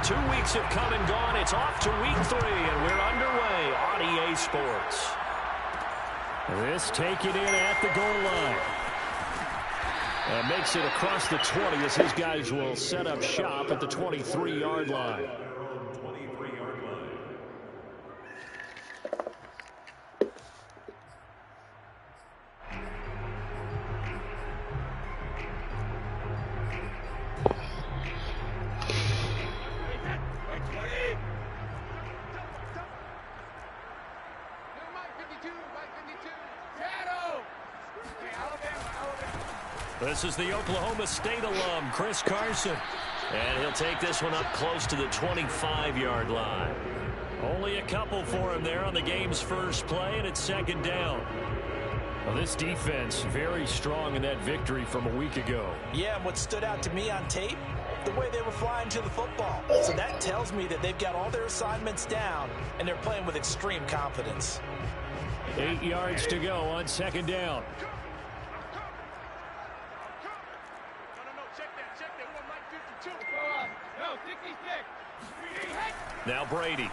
2 weeks have come and gone. It's off to week 3, and we're underway on EA Sports. This taken in at the goal line. And makes it across the 20 as his guys will set up shop at the 23-yard line. This is the Oklahoma State alum, Chris Carson. And he'll take this one up close to the 25-yard line. Only a couple for him there on the game's first play, and it's second down. Well, this defense very strong in that victory from a week ago. Yeah, and what stood out to me on tape, the way they were flying to the football. So that tells me that they've got all their assignments down, and they're playing with extreme confidence. 8 yards to go on second down. Now Brady.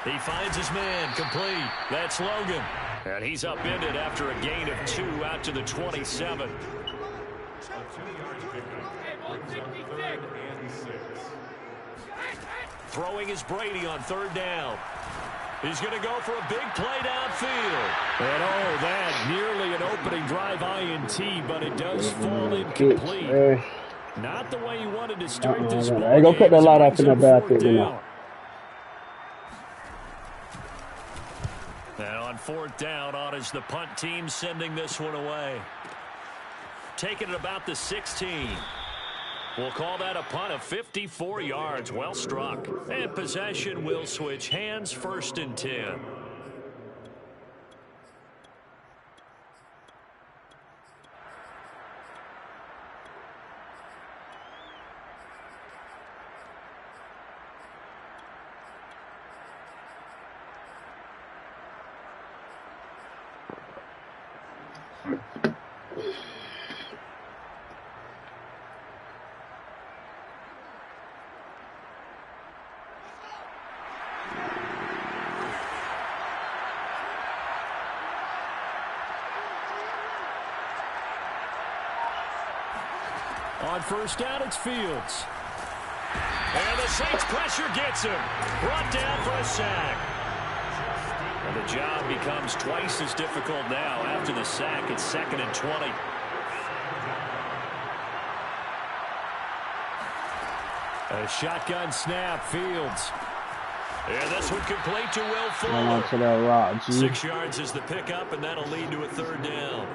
He finds his man, complete. That's Logan. And he's upended after a gain of 2 out to the 27. Throwing is Brady on third down. He's going to go for a big play downfield. And oh, that nearly an opening drive INT, but it does fall incomplete. Not the way you wanted to start this ball. I go put the light up in the bathroom. And on fourth down, on is the punt team sending this one away. Taking it about the 16. We'll call that a punt of 54 yards. Well struck. And possession will switch hands, first and 10. On first down, it's Fields. And the Saints pressure gets him. Brought down for a sack. And the job becomes twice as difficult now after the sack. It's second and 20. A shotgun snap, Fields. And this one complete to Will Fuller. 6 yards is the pickup, and that'll lead to a third down.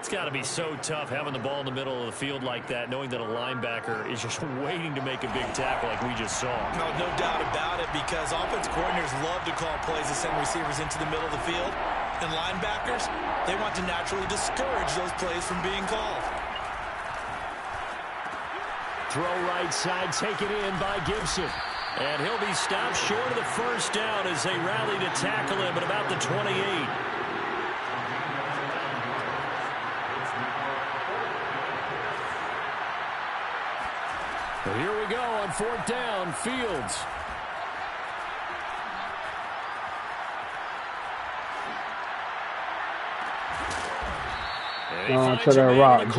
It's got to be so tough having the ball in the middle of the field like that, knowing that a linebacker is just waiting to make a big tackle like we just saw. No doubt about it, because offense coordinators love to call plays that send receivers into the middle of the field. And linebackers, they want to naturally discourage those plays from being called. Throw right side, taken in by Gibson. And he'll be stopped short of the first down as they rally to tackle him at about the 28. Well, here we go on fourth down, Fields. To the rock,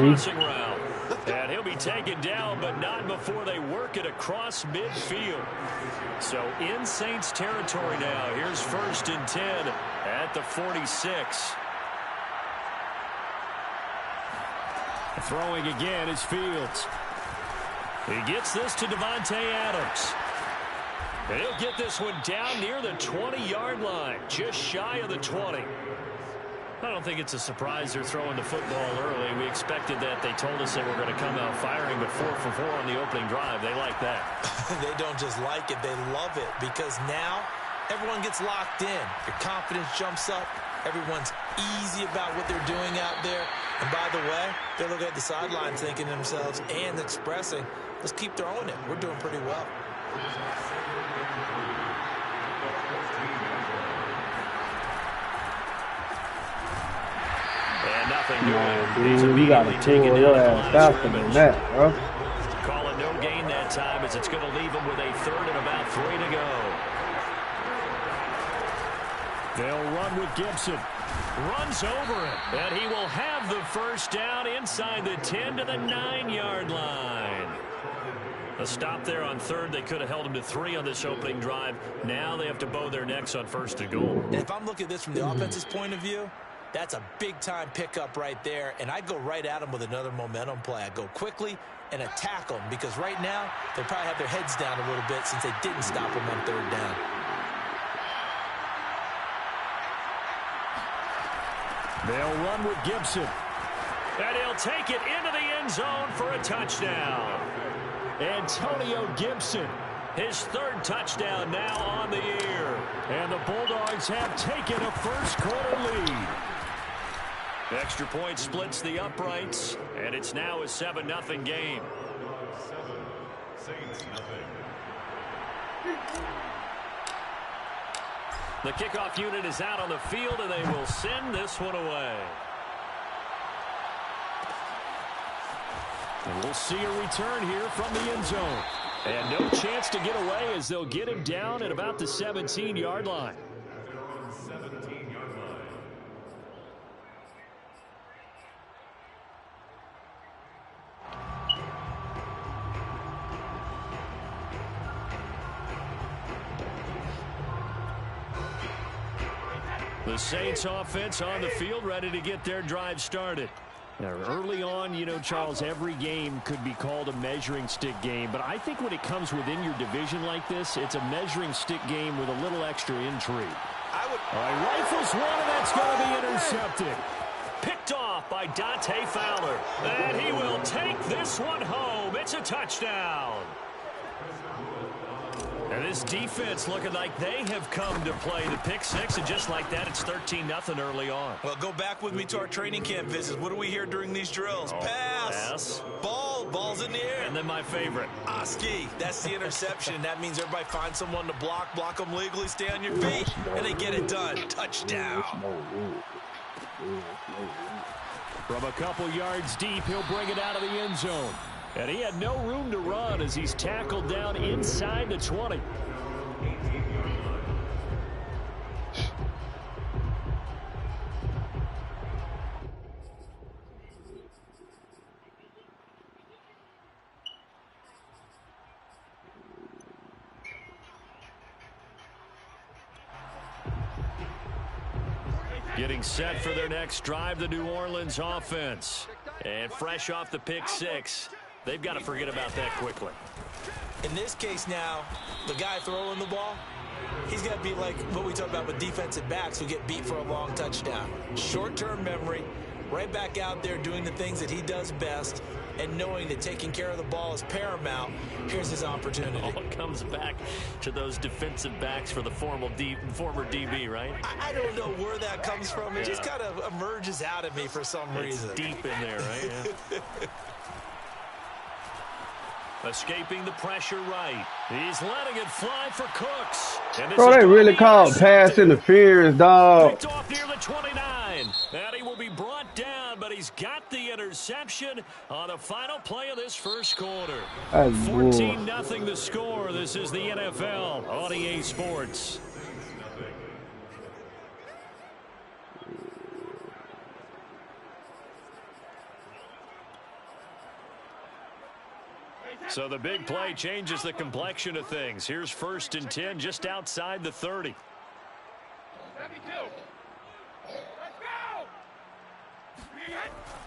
and he'll be taken down, but not before they work it across midfield. So in Saints territory now. Here's first and 10 at the 46. Throwing again is Fields. He gets this to Devontae Adams. And he'll get this one down near the 20-yard line, just shy of the 20. I don't think it's a surprise they're throwing the football early. We expected that. They told us they were going to come out firing, but 4 for 4 on the opening drive. They like that. They don't just like it, they love it, because now everyone gets locked in. Your confidence jumps up. Everyone's easy about what they're doing out there. And by the way, they're looking at the sidelines thinking to themselves and expressing, let's keep throwing it. We're doing pretty well. And nothing doing. Dude, you got to pull your ass faster than that, bro. Call a no time, as it's going to leave them with a third and about 3 to go. They'll run with Gibson. Runs over it, and he will have the first down inside the 10 to the 9-yard line. A stop there on third. They could have held him to 3 on this opening drive. Now they have to bow their necks on first and goal. And if I'm looking at this from the offense's point of view, that's a big-time pickup right there, and I go right at him with another momentum play. I go quickly and attack them, because right now they'll probably have their heads down a little bit since they didn't stop him on third down. They'll run with Gibson. And he'll take it into the end zone for a touchdown. Antonio Gibson, his third touchdown now on the year. And the Bulldogs have taken a first-quarter lead. Extra point splits the uprights, and it's now a 7-0 game. The kickoff unit is out on the field, and they will send this one away. And we'll see a return here from the end zone. And no chance to get away, as they'll get him down at about the 17-yard line. The Saints offense on the field, ready to get their drive started. Now, early on, you know, Charles, every game could be called a measuring stick game. But I think when it comes within your division like this, it's a measuring stick game with a little extra intrigue. Rifles one, and that's going to be intercepted. Picked off by Dante Fowler. And he will take this one home. It's a touchdown. And this defense looking like they have come to play the pick six, and just like that, it's 13-0 early on. Well, go back with me to our training camp visits. What do we hear during these drills? Pass. Ball's in the air. And then my favorite. Oski. That's the interception. That means everybody finds someone to block them legally, stay on your feet, and they get it done. Touchdown. From a couple yards deep, he'll bring it out of the end zone. And he had no room to run as he's tackled down inside the 20. Getting set for their next drive, the New Orleans offense. And fresh off the pick six, they've got to forget about that quickly. In this case now, the guy throwing the ball, he's got to be like what we talk about with defensive backs who get beat for a long touchdown. Short-term memory, right back out there doing the things that he does best, and knowing that taking care of the ball is paramount. Here's his opportunity. All comes back to those defensive backs for the former DB, right? I don't know where that comes from. It just kind of emerges out of me for some reason. It's deep in there, right? Yeah. Escaping the pressure right. He's letting it fly for Cooks. Bro, they really called pass interference, dog. Picked off near the 29. And he will be brought down, but he's got the interception on the final play of this first quarter. 14-0 the score. This is the NFL on EA Sports. So the big play changes the complexion of things. Here's 1st and 10 just outside the 30.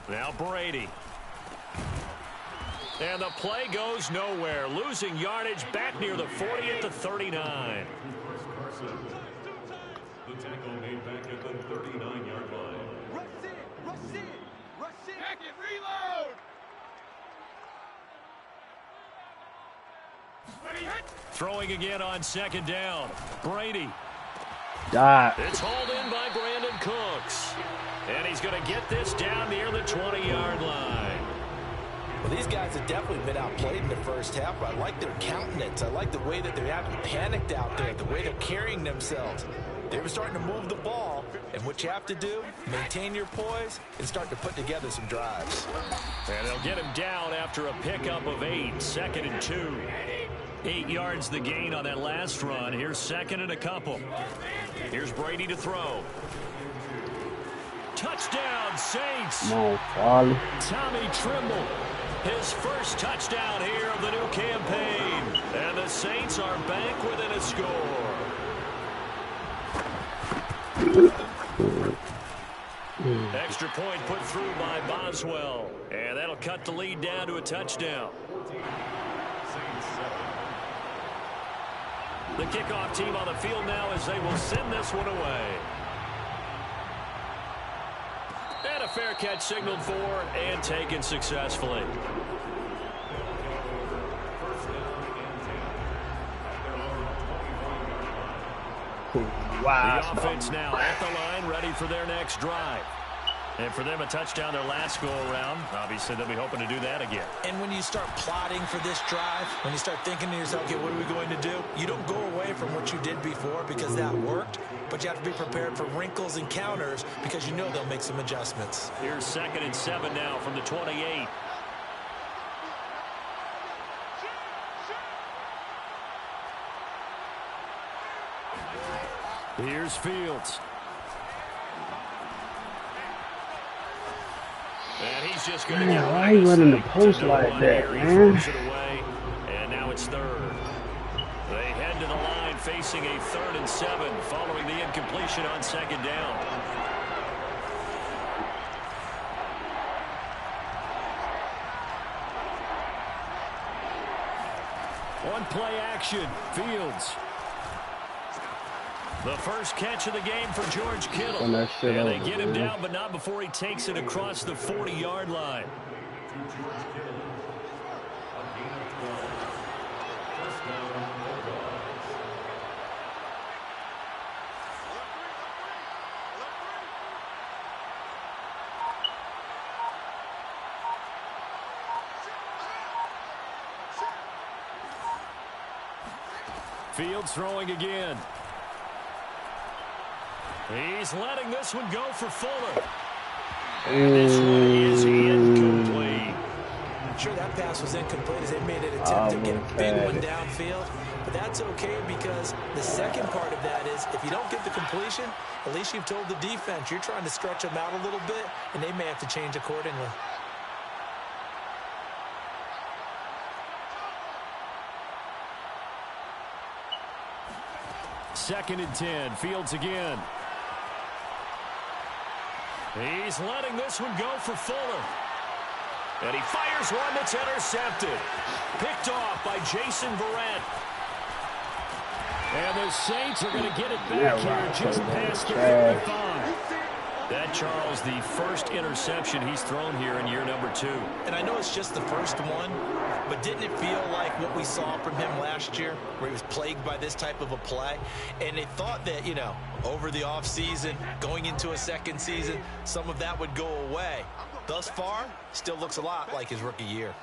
Now Brady. And the play goes nowhere. Losing yardage back near the 40 at the 39. The tackle made back at the 39-yard line. Rush it. Back it, reload. Throwing again on 2nd down. Brady. It's hauled in by Brandon Cooks. And he's going to get this down near the 20-yard line. Well, these guys have definitely been outplayed in the first half, but I like their countenance. I like the way that they're having panicked out there, the way they're carrying themselves. They were starting to move the ball, And what you have to do, maintain your poise and start to put together some drives. And they'll get him down after a pickup of 8, 2nd and 2. 8 yards the gain on that last run. Here's 2nd and a couple. Here's Brady to throw. Touchdown, Saints. No, Charlie. Tommy Trimble, his first touchdown here of the new campaign. And the Saints are back within a score. Extra point put through by Boswell. And that'll cut the lead down to a touchdown. The kickoff team on the field now as they will send this one away. And a fair catch signaled for and taken successfully. Wow. The offense now at the line, ready for their next drive. And for them, a touchdown their last go-around. Obviously, they'll be hoping to do that again. And when you start plotting for this drive, when you start thinking to yourself, okay, what are we going to do? You don't go away from what you did before because that worked, but you have to be prepared for wrinkles and counters because you know they'll make some adjustments. Here's 2nd and 7 now from the 28. Here's Fields. And he's just going to get Why are you running the post like that, man? And now it's 3rd. They head to the line facing a 3rd and 7 following the incompletion on 2nd down. One play action. Fields. The first catch of the game for George Kittle. And they get him down, but not before he takes it across the 40-yard line. Fields throwing again. He's letting this one go for Fuller. And this one is incomplete. I'm sure that pass was incomplete as they made an attempt to get a big one downfield. But that's okay because the second part of that is if you don't get the completion, at least you've told the defense you're trying to stretch them out a little bit, and they may have to change accordingly. Second and 10. Fields again. He's letting this one go for Fuller. And he fires one that's intercepted. Picked off by Jason Verrett. And the Saints are going to get it back here just past the 45. That, Charles, the first interception he's thrown here in year number 2. And I know it's just the first one, but didn't it feel like what we saw from him last year, where he was plagued by this type of a play? And they thought that, you know, over the offseason, going into a second season, some of that would go away. Thus far, still looks a lot like his rookie year.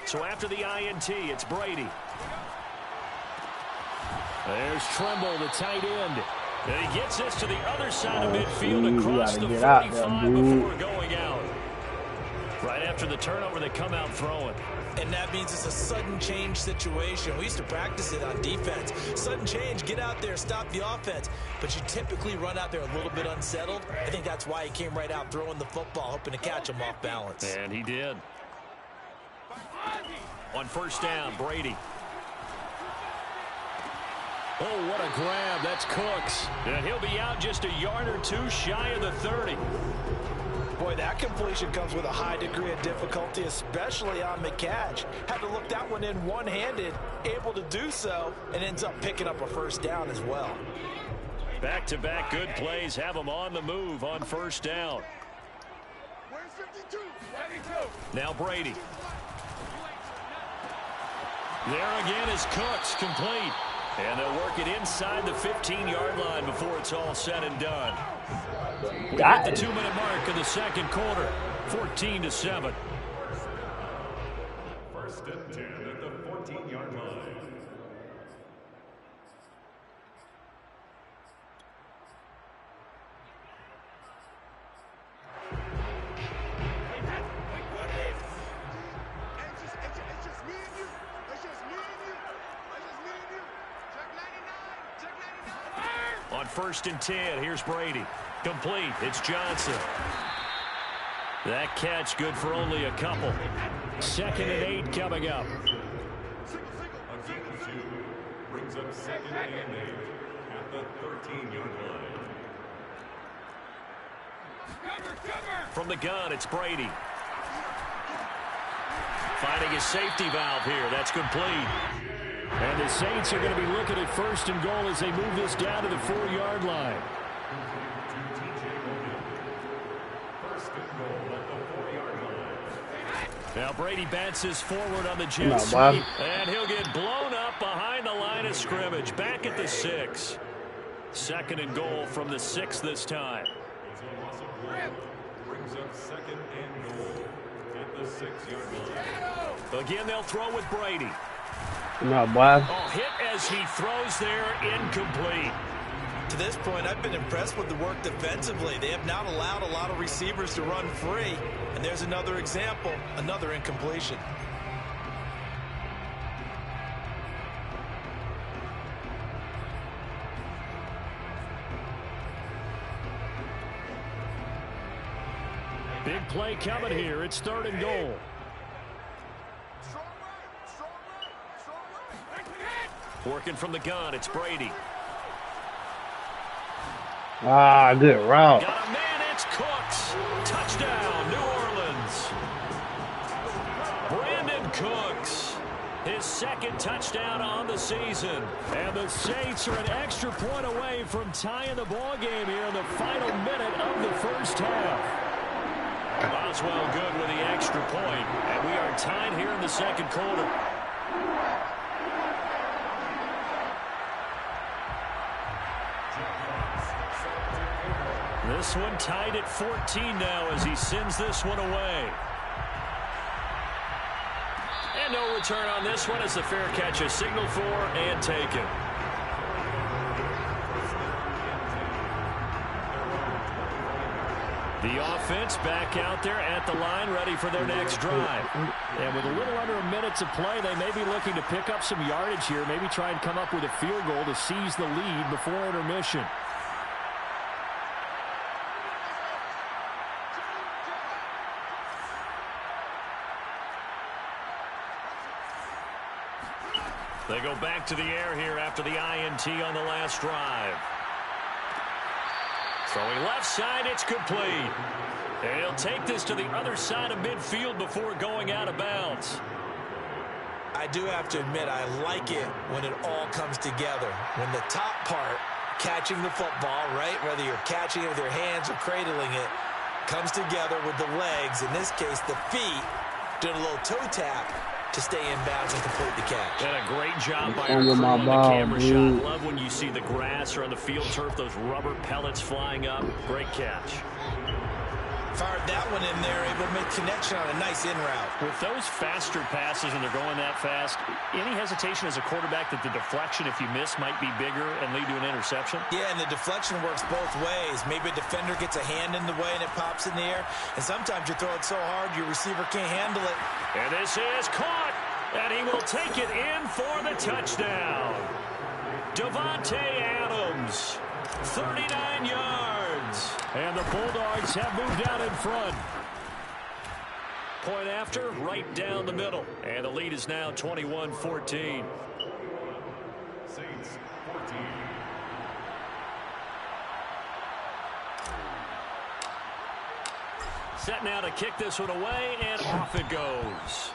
So after the INT, it's Brady. There's Trimble, the tight end. And he gets this to the other side of midfield across the 45 before going out. Right after the turnover, they come out throwing. And that means it's a sudden change situation. We used to practice it on defense. Sudden change, get out there, stop the offense. But you typically run out there a little bit unsettled. I think that's why he came right out throwing the football, hoping to catch him off balance. And he did. On first down, Brady. Oh, what a grab. That's Cooks. And he'll be out just a yard or two shy of the 30. Boy, that completion comes with a high degree of difficulty, especially on the catch. Had to look that one in one-handed, able to do so, and ends up picking up a first down as well. Back-to-back good plays have him on the move on first down. Where's 52? 52. Now Brady. There again is Cooks, complete. And they'll work it inside the 15-yard line before it's all said and done. We hit the 2-minute mark of the second quarter, 14-7. First and 10 at the 14-yard line. 1st and 10. Here's Brady. Complete. It's Johnson. That catch good for only a couple. 2nd and 8 coming up. Brings up 2nd and 8 at the 13-yard line. From the gun, it's Brady. Finding his safety valve here. That's complete. And the Saints are going to be looking at 1st and goal as they move this down to the 4-yard line. Now Brady bounces forward on the jet sweep, and he'll get blown up behind the line of scrimmage. Back at the 6. 2nd and goal from the 6 this time. Brings up 2nd and goal at the 6-yard line. Again, they'll throw with Brady. Oh, hit as he throws there, incomplete. To this point, I've been impressed with the work defensively. They have not allowed a lot of receivers to run free. And there's another example, another incompletion. Big play coming here. It's 3rd and goal. Working from the gun, it's Brady. Good route. Got a man, it's Cooks. Touchdown, New Orleans. Brandon Cooks, his 2nd touchdown on the season. And the Saints are an extra point away from tying the ball game here in the final minute of the 1st half. Boswell good with the extra point, and we are tied here in the 2nd quarter. This one tied at 14 now as he sends this one away. And no return on this one as the fair catch is signaled for and taken. The offense back out there at the line ready for their next drive. And with a little under a minute to play, they may be looking to pick up some yardage here, maybe try and come up with a field goal to seize the lead before intermission. They go back to the air here after the INT on the last drive. Throwing left side, it's complete. And he'll take this to the other side of midfield before going out of bounds. I do have to admit, I like it when it all comes together. When the top part, catching the football, right, whether you're catching it with your hands or cradling it, comes together with the legs, in this case the feet, doing a little toe tap to stay in bounds and complete the catch. And a great job by our crew on the camera shot. Love when you see the grass or on the field turf, those rubber pellets flying up. Great catch. Fired that one in there, able to make connection on a nice in route. With those faster passes and they're going that fast, any hesitation as a quarterback that the deflection, if you miss, might be bigger and lead to an interception? Yeah, and the deflection works both ways. Maybe a defender gets a hand in the way and it pops in the air. And sometimes you throw it so hard your receiver can't handle it. And this is caught. And he will take it in for the touchdown. Davante Adams, 39 yards. And the Bulldogs have moved out in front. Point after, right down the middle. And the lead is now 21-14. Saints 14. Set now to kick this one away, and off it goes.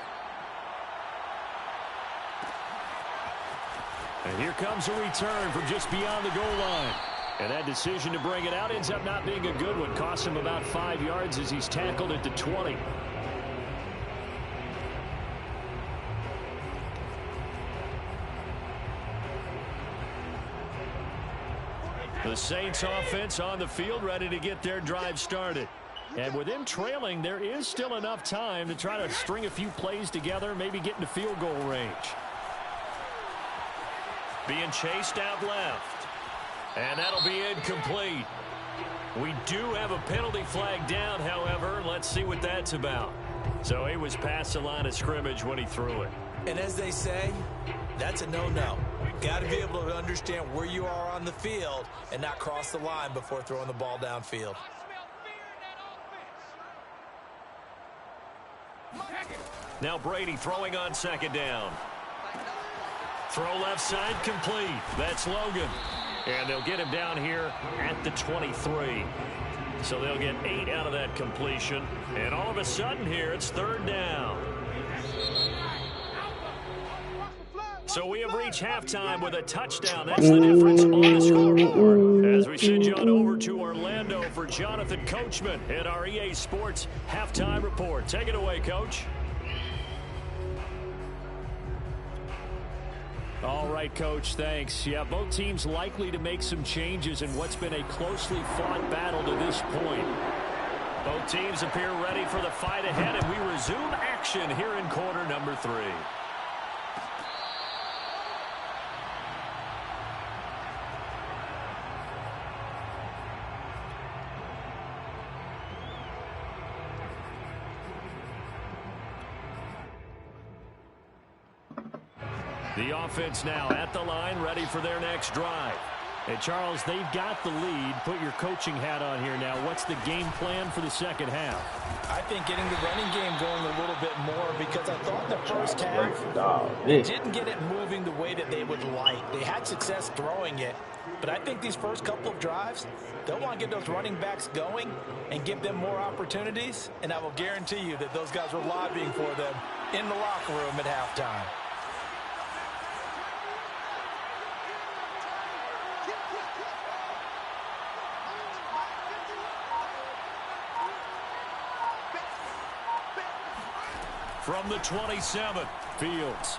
And here comes a return from just beyond the goal line. And that decision to bring it out ends up not being a good one. Costs him about 5 yards as he's tackled at the 20. The Saints offense on the field ready to get their drive started. And with them trailing, there is still enough time to try to string a few plays together, maybe get into field goal range. Being chased out left. And that'll be incomplete. We do have a penalty flag down, however. Let's see what that's about. So he was past the line of scrimmage when he threw it. And as they say, that's a no-no. Got to be able to understand where you are on the field and not cross the line before throwing the ball downfield. Now Brady throwing on second down. Throw left side complete. That's Logan. And they'll get him down here at the 23. So they'll get 8 out of that completion. And all of a sudden here, it's third down. So we have reached halftime with a touchdown. That's the difference on the scoreboard. As we send you on over to Orlando for Jonathan Coachman at our EA Sports Halftime Report. Take it away, Coach. All right, Coach, thanks. Yeah, both teams likely to make some changes in what's been a closely fought battle to this point. Both teams appear ready for the fight ahead, and we resume action here in quarter number 3. The offense now at the line, ready for their next drive. Hey, Charles, they've got the lead. Put your coaching hat on here now. What's the game plan for the second half? I think getting the running game going a little bit more, because I thought the first half they didn't get it moving the way that they would like. They had success throwing it, but I think these first couple of drives, they'll want to get those running backs going and give them more opportunities, and I will guarantee you that those guys were lobbying for them in the locker room at halftime. From the 27, Fields.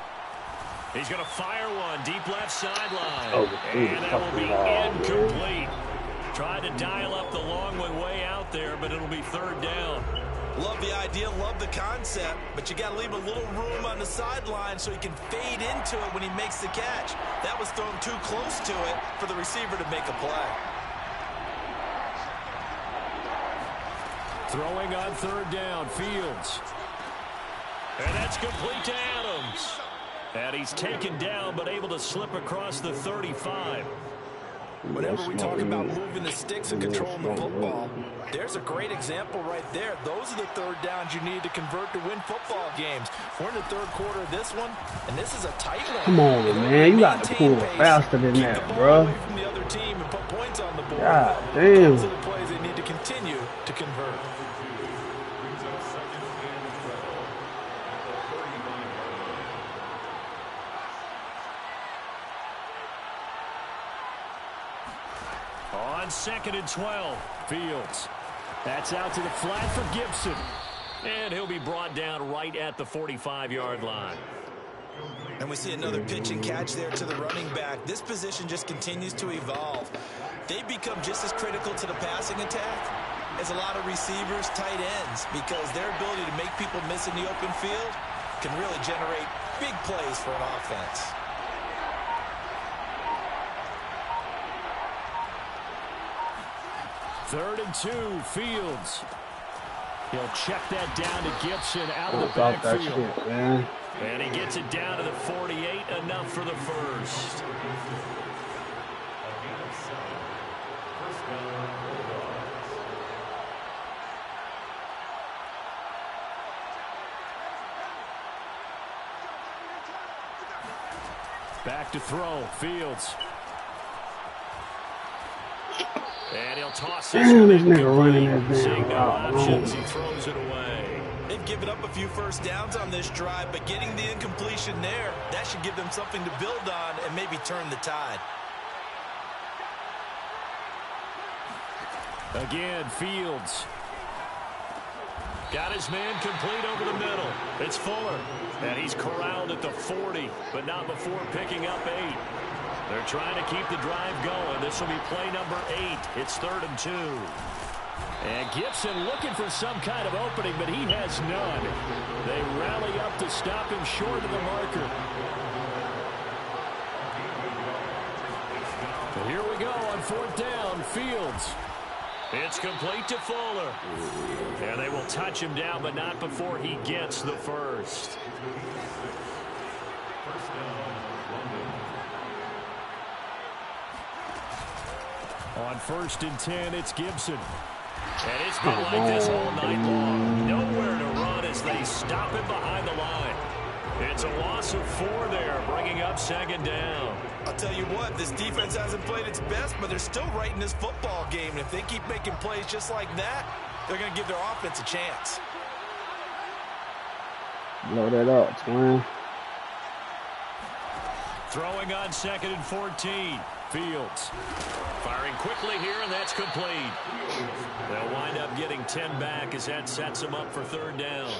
He's going to fire one deep left sideline. And that will be incomplete. Tried to dial up the long way out there, but it'll be third down. Love the idea, love the concept, but you got to leave a little room on the sideline so he can fade into it when he makes the catch. That was thrown too close to it for the receiver to make a play. Throwing on third down, Fields. And that's complete to Adams. And he's taken down, but able to slip across the 35. Whenever we talk about moving the sticks and controlling the football, there's a great example right there. Those are the third downs you need to convert to win football games. We're in the third quarter of this one, and this is a tight one. Come on, man. You got to pull faster than that, bro. Away from the other team and put points on the board. God damn. Those are the plays they need to continue to convert. On second and 12, Fields. That's out to the flat for Gibson. And he'll be brought down right at the 45-yard line. And we see another pitch and catch there to the running back. This position just continues to evolve. They become just as critical to the passing attack as a lot of receivers, tight ends, because their ability to make people miss in the open field can really generate big plays for an offense. Third and 2, Fields. He'll check that down to Gibson out of the backfield. And he gets it down to the 48, enough for the first. Back to throw, Fields. And he'll toss this one This nigga running that Seeing no options, he damn. throws it away. They've given up a few first downs on this drive, but getting the incompletion there, that should give them something to build on and maybe turn the tide. Again, Fields. Got his man complete over the middle. It's Fuller. And he's corralled at the 40, but not before picking up 8. They're trying to keep the drive going. This will be play number 8. It's third and 2. And Gibson looking for some kind of opening, but he has none. They rally up to stop him short of the marker. And here we go on fourth down, Fields. It's complete to Fuller. And they will touch him down, but not before he gets the first. On 1st and 10, it's Gibson. And it's been like this all night long. Nowhere to run as they stop him behind the line. It's a loss of 4 there, bringing up 2nd down. I'll tell you what, this defense hasn't played its best, but they're still right in this football game. And if they keep making plays just like that, they're going to give their offense a chance. Blow that up, twin. Throwing on 2nd and 14. Fields. Firing quickly here, and that's complete. They'll wind up getting 10 back as that sets them up for 3rd down.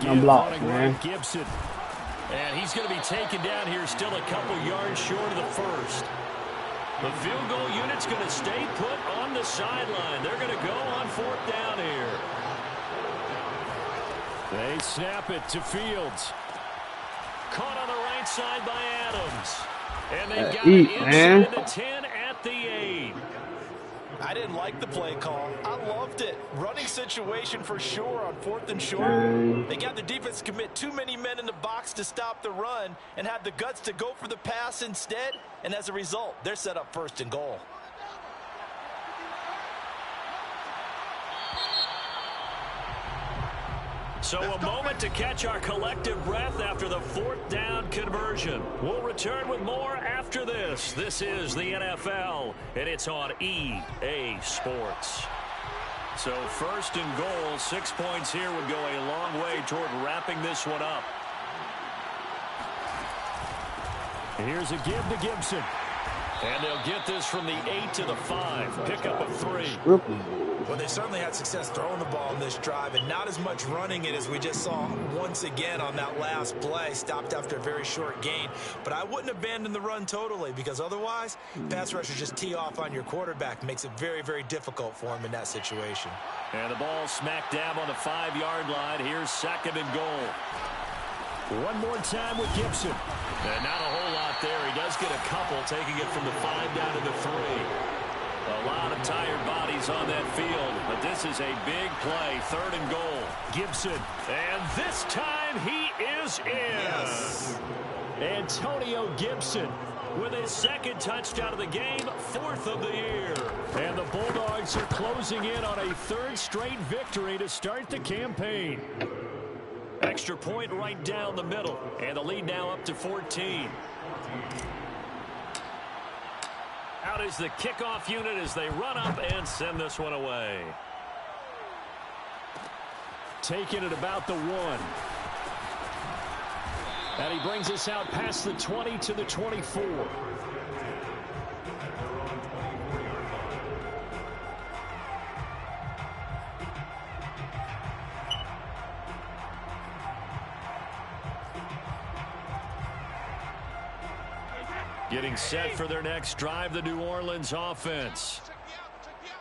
I'm blocked, man. Gibson. And he's going to be taken down here, still a couple yards short of the first. The field goal unit's going to stay put on the sideline. They're going to go on 4th down here. They snap it to Fields. Caught on the right side by Adams. And they've got it inside the 10 at the 8. I didn't like the play call. I loved it. Running situation for sure on 4th and short. They got the defense to commit too many men in the box to stop the run and had the guts to go for the pass instead. And as a result, they're set up 1st and goal. So a moment to catch our collective breath after the 4th down conversion. We'll return with more after this. This is the NFL, and it's on EA Sports. So 1st and goal, 6 points here would go a long way toward wrapping this one up. Here's a give to Gibson. And they'll get this from the 8 to the 5. Pickup of 3. Well, they certainly had success throwing the ball in this drive, and not as much running it as we just saw once again on that last play. Stopped after a very short gain. But I wouldn't abandon the run totally, because otherwise, pass rushers just tee off on your quarterback. Makes it very, very difficult for him in that situation. And the ball smack dab on the 5-yard line. Here's 2nd and goal. One more time with Gibson. And not a whole lot there. He does get a couple, taking it from the 5 down to the 3. A lot of tired bodies on that field, but this is a big play. 3rd and goal. Gibson. And this time he is in. Yes. Antonio Gibson with his 2nd touchdown of the game, 4th of the year. And the Bulldogs are closing in on a 3rd straight victory to start the campaign. Extra point right down the middle. And the lead now up to 14. Out is the kickoff unit as they run up and send this one away. Taking it about the 1. And he brings us out past the 20 to the 24. Getting set for their next drive, the New Orleans offense. Check me out.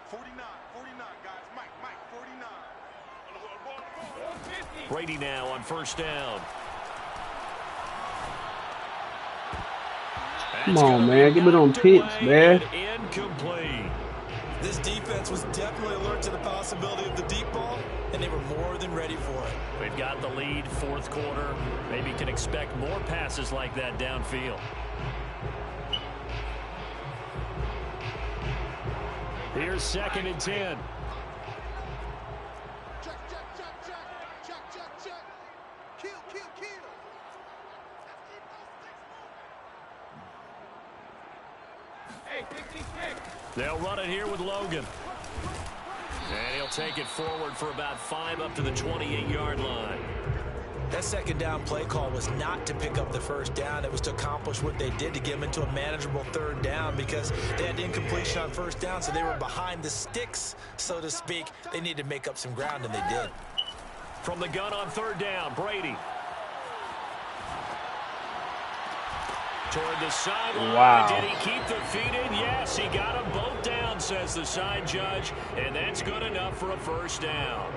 49, guys. Mike, 49. Brady now on 1st down. Come on, man. Give me them picks, man. Incomplete. This defense was definitely alert to the possibility of the deep ball, and they were more than ready for it. We've got the lead, 4th quarter. Maybe can expect more passes like that downfield. Here's 2nd and 10. Check. Kill. Hey, kick. They'll run it here with Logan. And he'll take it forward for about 5 up to the 28-yard line. That 2nd down play call was not to pick up the 1st down. It was to accomplish what they did, to get them into a manageable 3rd down, because they had incompletion on 1st down, so they were behind the sticks, so to speak. They needed to make up some ground, and they did. From the gun on 3rd down, Brady. Toward the sideline. Wow. Did he keep the feet in? Yes, he got them both down, says the side judge, and that's good enough for a 1st down.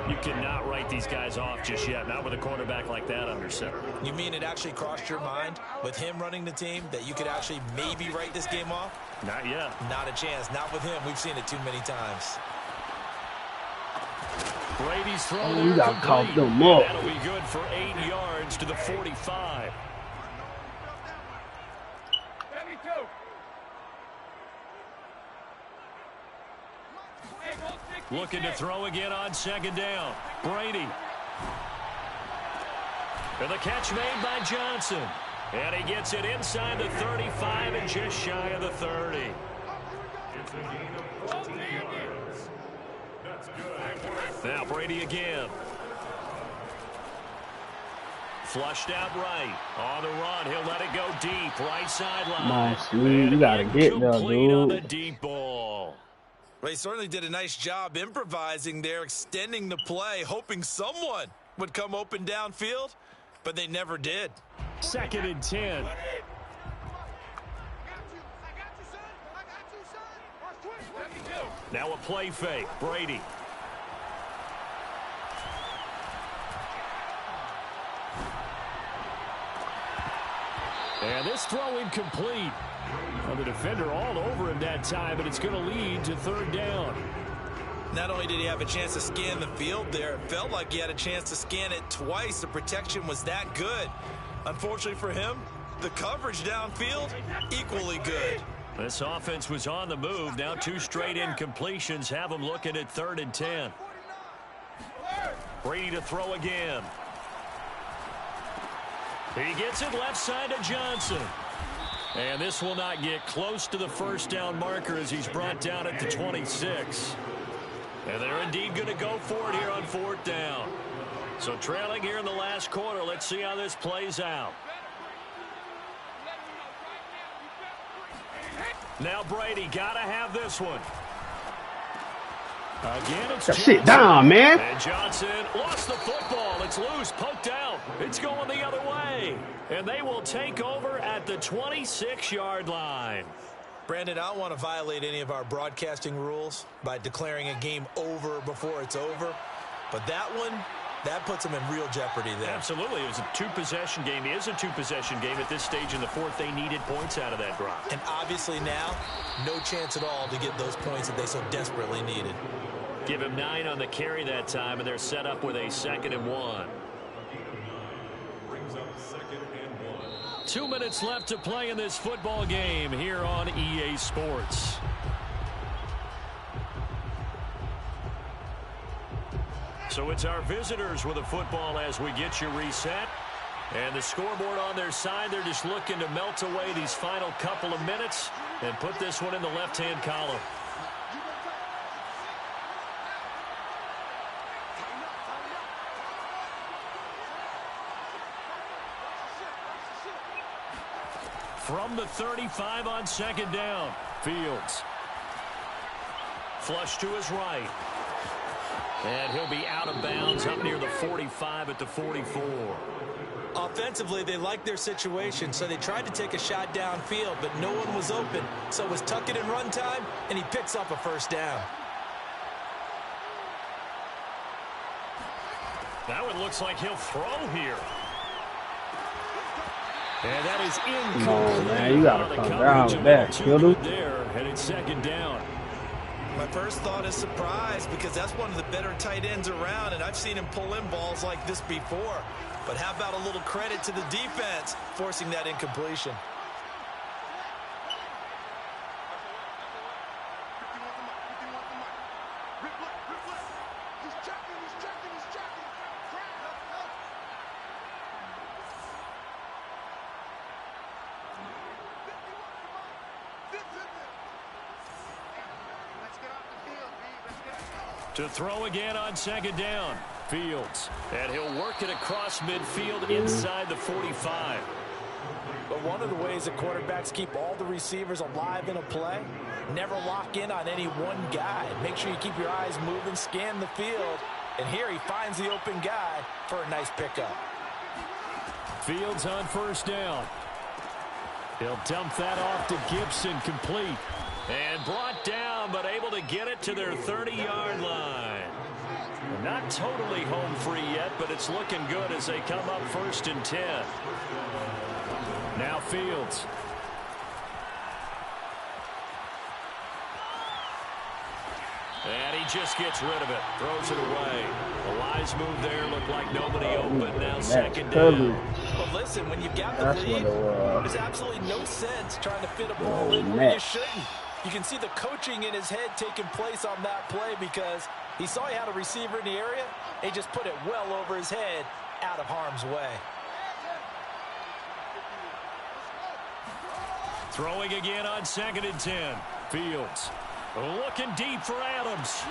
You cannot write these guys off just yet, not with a quarterback like that under center. You mean it actually crossed your mind with him running the team that you could actually maybe write this game off? Not yet. Not a chance. Not with him. We've seen it too many times. Brady's throw Oh, there you got complete. caught them up. That'll be good for 8 yards to the 45. Looking to throw again on second down. Brady. And the catch made by Johnson. And he gets it inside the 35 and just shy of the 30. It's a gain of 14 yards. That's good. Now Brady again. Flushed out right. On the run. He'll let it go deep. Right sideline. Nice, dude. You gotta get there, Complete on the dude. deep ball. Well, he certainly did a nice job improvising there, extending the play, hoping someone would come open downfield, but they never did. 2nd and 10. Now a play fake. Brady. And this throw incomplete. Well, the defender all over him that time, but it's going to lead to 3rd down. Not only did he have a chance to scan the field there, it felt like he had a chance to scan it twice. The protection was that good. Unfortunately for him, the coverage downfield, equally good. This offense was on the move. Now 2 straight incompletions have them looking at 3rd and 10. Brady to throw again. He gets it left side to Johnson. And this will not get close to the 1st down marker as he's brought down at the 26. And they're indeed going to go for it here on 4th down. So trailing here in the last quarter. Let's see how this plays out. Now Brady got to have this one. Again, it's Johnson. Sit down, man. And Johnson lost the football. It's loose, poked out. It's going the other way. And they will take over at the 26-yard line. Brandon, I don't want to violate any of our broadcasting rules by declaring a game over before it's over. But that one, that puts them in real jeopardy there. Absolutely. It was a 2-possession game. It is a 2-possession game at this stage in the 4th. They needed points out of that drive. And obviously now, no chance at all to get those points that they so desperately needed. Give him 9 on the carry that time, and they're set up with a 2nd and 1. Brings up 2nd and 1. 2 minutes left to play in this football game here on EA Sports. So it's our visitors with a football as we get you reset. And the scoreboard on their side, they're just looking to melt away these final couple of minutes and put this one in the left-hand column. From the 35 on 2nd down, Fields. Flush to his right. And he'll be out of bounds up near the 45 at the 44. Offensively, they liked their situation, so they tried to take a shot downfield, but no one was open. So it was tuck it and run time, and he picks up a 1st down. That one looks like he'll throw here. And that is incomplete. Come on, man. You gotta come down with that, Kittle. There, and it's 2nd down. My first thought is surprise because that's one of the better tight ends around, and I've seen him pull in balls like this before. But how about a little credit to the defense forcing that incompletion? To throw again on 2nd down, Fields. And he'll work it across midfield inside the 45. But one of the ways that quarterbacks keep all the receivers alive in a play, never lock in on any one guy. Make sure you keep your eyes moving, scan the field. And here he finds the open guy for a nice pickup. Fields on 1st down. He'll dump that off to Gibson, complete. And brought down, but able to get it to their 30-yard line. Not totally home free yet, but it's looking good as they come up 1st and 10. Now Fields. And he just gets rid of it. Throws it away. A wise move there. Looked like nobody open. Now 2nd down. Well, listen, when you've got the lead, there's absolutely no sense trying to fit a ball in where you shouldn't. You can see the coaching in his head taking place on that play because he saw he had a receiver in the area. He just put it well over his head out of harm's way. Throwing again on 2nd and 10. Fields. Looking deep for Adams.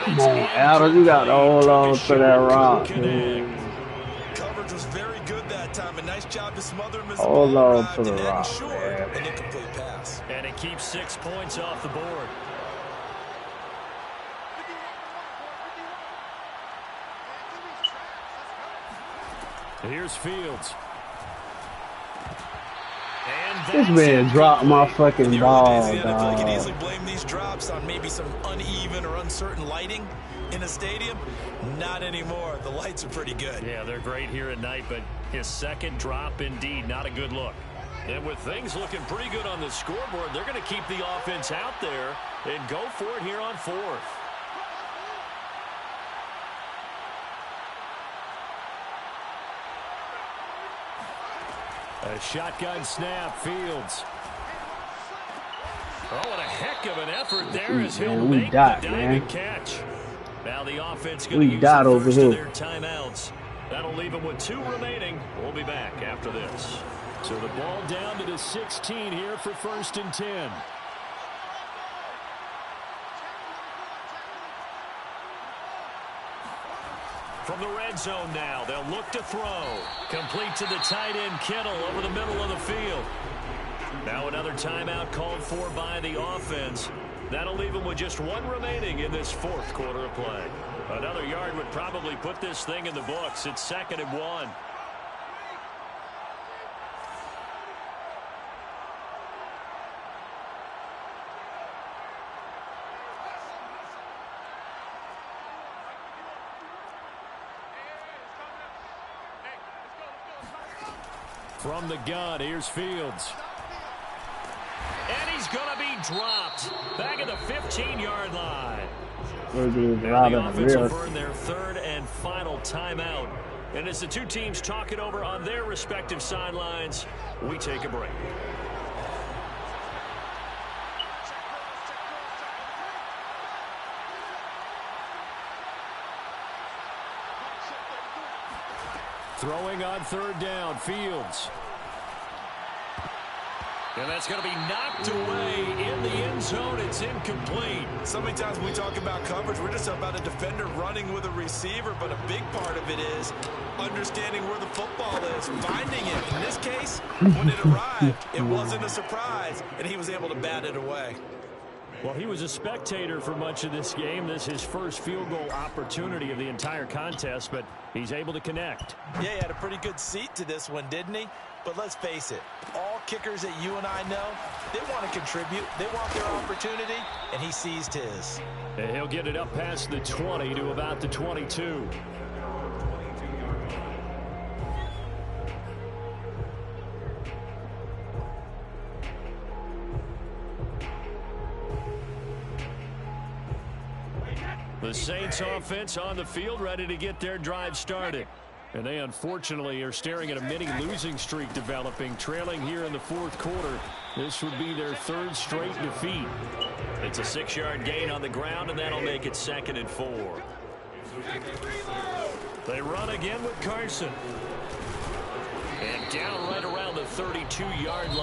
Come on, Adams, you got to hold on to that rock. Coverage was very good that time. A nice job to smother him as hold on to the rock, an incomplete pass. And it keeps 6 points off the board. Here's Fields. This man dropped my fucking ball, dog. dog. You can easily blame these drops on maybe some uneven or uncertain lighting in a stadium. Not anymore. The lights are pretty good. Yeah, they're great here at night, but his second drop, indeed, not a good look. And with things looking pretty good on the scoreboard, they're going to keep the offense out there and go for it here on 4th. A shotgun snap, Fields. Oh, what a heck of an effort there as he'll make the diving catch. Now the offense going to use the first of their timeouts. That'll leave them with 2 remaining. We'll be back after this. So the ball down to the 16 here for 1st and 10. From the red zone now, they'll look to throw. Complete to the tight end, Kittle, over the middle of the field. Now another timeout called for by the offense. That'll leave them with just 1 remaining in this 4th quarter of play. Another yard would probably put this thing in the books. It's 2nd and 1. From the gun, here's Fields. And he's going to be dropped. Back at the 15-yard line. Now the offense will burn their 3rd and final timeout. And as the 2 teams talk it over on their respective sidelines, we take a break. Throwing on 3rd down, Fields. And that's going to be knocked away in the end zone. It's incomplete. So many times when we talk about coverage, we're just about a defender running with a receiver, but a big part of it is understanding where the football is, finding it. In this case, when it arrived, it wasn't a surprise, and he was able to bat it away. Well, he was a spectator for much of this game. This is his first field goal opportunity of the entire contest, but he's able to connect. Yeah, he had a pretty good seat to this one, didn't he? But let's face it, all kickers that you and I know, they want to contribute. They want their opportunity, and he seized his. And he'll get it up past the 20 to about the 22. The Saints offense on the field, ready to get their drive started. And they unfortunately are staring at a mini losing streak developing, trailing here in the 4th quarter. This would be their 3rd straight defeat. It's a 6-yard gain on the ground, and that'll make it 2nd and 4. They run again with Carson. And down right around the 32-yard line.